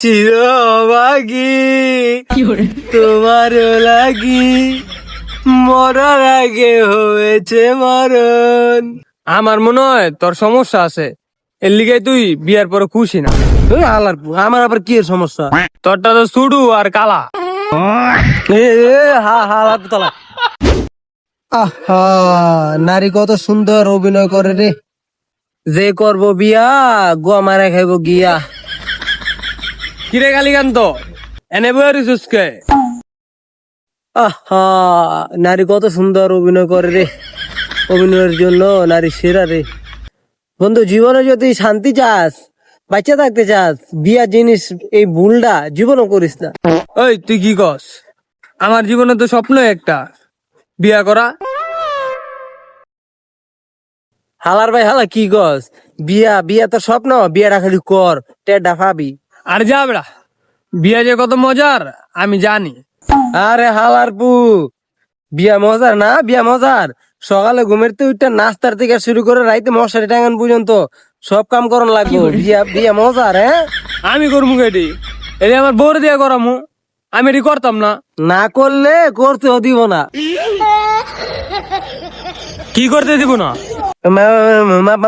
চিরভাগী তোমার লাগি মরার আগে হয়েছে মরণ। আমার মনে হয় তোর সমস্যা আছে, এর লিগে তুই বিয়ার পরে খুশি না। আমার আবার কি সমস্যা? তোরটা তো সুডু আর কালা। আহা, নারী কত সুন্দর অভিনয় করে রে। যে করবো বিয়া গোয়া মারা খাইব গিয়া। কিরে কালীকান্ত, এনে বই রিসুসকে? আহা, নারী কত সুন্দর অভিনয় করে রে। অভিনয়ের জন্য নারী সেরা রে। বন্ধু, জীবনে যদি শান্তি চাস, বাচ্চা থাকতে চাস, বিয়া জিনিস এই ভুলটা জীবনও করিস না। ওই তুই কি কস? আমার জীবনে তো স্বপ্ন একটা, বিয়া করা। হালার ভাই হালা, কি কস? বিয়া বিয়া তো স্বপ্ন, বিয়াটা খালি কর, টেডা পাবি। আর যা বেড়া, বিয়া যে কত মজার আমি জানি। আরে হালার পু, বিয়া মজার না? বিয়া মজার। সকালে ঘুমের তো উঠটা নাস্তার থেকে শুরু করে রাইতে মশারি টাঙান পর্যন্ত সব কাম করন লাগবে। বিয়া বিয়া মজার। হ্যাঁ, আমি করবো এটি, এটি আমার বউর দিয়া করামু। আমি এটি করতাম না। না করলে করতেও দিব না। কি করতে দিব না?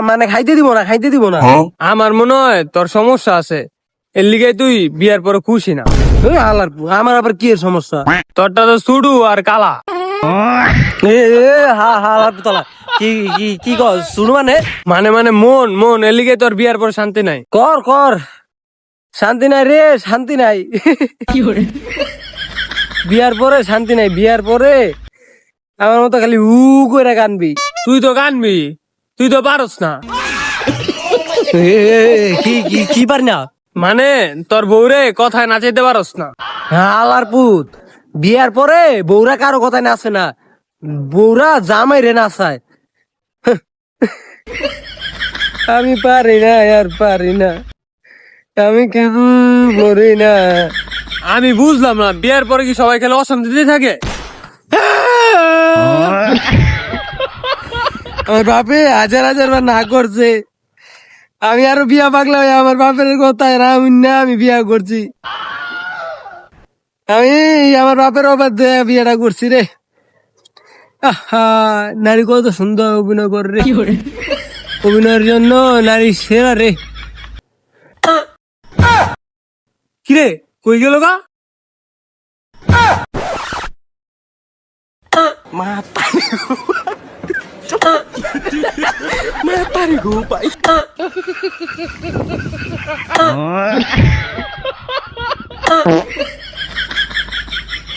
মানে খাইতে দিব না, খাইতে দিব না। আমার মনে হয় তোর সমস্যা আছে, এর লিগে তুই বিয়ার পরে খুশি না। আমার আবার কি সমস্যা? তোরটা তো সুডু আর কালা। কি কর শুরু? মানে মানে মানে মন মন, এর লিগে তোর বিয়ার পরে শান্তি নাই। কর কর, শান্তি নাই রে, শান্তি নাই। বিয়ার পরে শান্তি নাই। বিয়ার পরে আমার মতো খালি করে কানবি। তুই তো কানবি, তুই তো পারস না। কি কি কি পারি না? মানে তোর বউরে কথায় নাচাইতে পারস না। আলার পুত, বিয়ার পরে বউরা কারো কথায় নাচে না, বউরা জামাই রে নাচায়। আমি পারি না, আর পারি না, আমি কেন মরি না। আমি বুঝলাম না, বিয়ার পরে কি সবাই খেলে অশান্তিতে থাকে? আমার বাপে হাজার হাজার বার না করছে, আমি আরো বিয়া পাগলা হয়ে আমার বাপের কথায় আমি বিয়া করছি। আমি আমার বাপের অবাদ দিয়ে বিয়েটা করছি রে। আহা, নারী কত সুন্দর অভিনয় করে রে। অভিনয়ের জন্য নারী সেরা রে। কিরে কই গেল গা?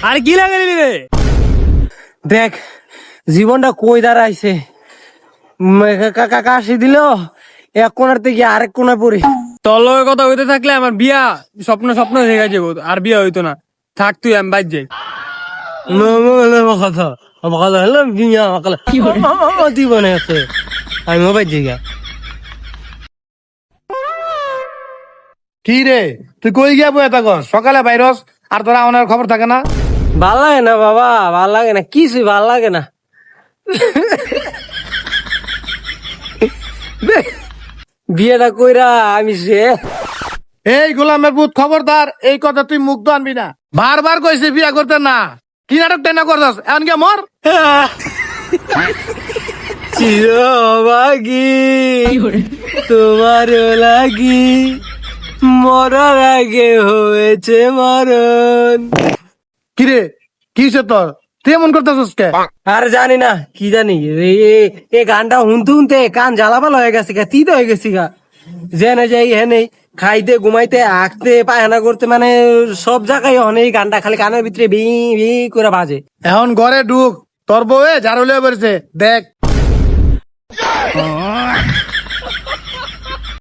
আর কি লাগালি রে? দেখ জীবনটা কই দাঁড়াইছে। কাশি দিল এক কোনার থেকে আরেক কোনা পড়ি। তোর লগে কথা হইতে থাকলে আমার বিয়া স্বপ্ন স্বপ্ন হয়ে যাবো, আর বিয়া হইতো না। থাক তুই, আমি বাইর যাই। কথা কথা হলো বিয়া জীবনে আছে, আমি মোবাইল জায়গা। কি রে, তুই কই গিয়া বই এটা কর? সকালে ভাইরস আর তোরা আমার খবর থাকে না? ভাল লাগে না বাবা, ভাল লাগে না, কিছুই ভাল লাগে না। বিয়েটা কইরা আমি সে এই গোলামের পুত, খবরদার এই কথা তুই মুখ আনবি না। বারবার কইছি বিয়া করতে না। কি নাটক টেনা করছস? এখন গিয়া মর। চিরভাগী তোমার লাগি মরার আগে হয়েছে মরণ। কিরে কিসে তোর, তুই এমন করতেছস কে? আর জানি না, কি জানি এই গানটা শুনতে শুনতে কান জ্বালাপালা হয়ে গেছে গা, তিত হয়ে গেছি গা। জেনে যাই হেনে খাইতে ঘুমাইতে আঁকতে পায়খানা করতে, মানে সব জায়গায় এই গানটা খালি কানের ভিতরে ভি ভি করে বাজে। এখন ঘরে ঢুক, তোর বউয়ে ঝাড়ু লিয়ে বেরছে, দেখ।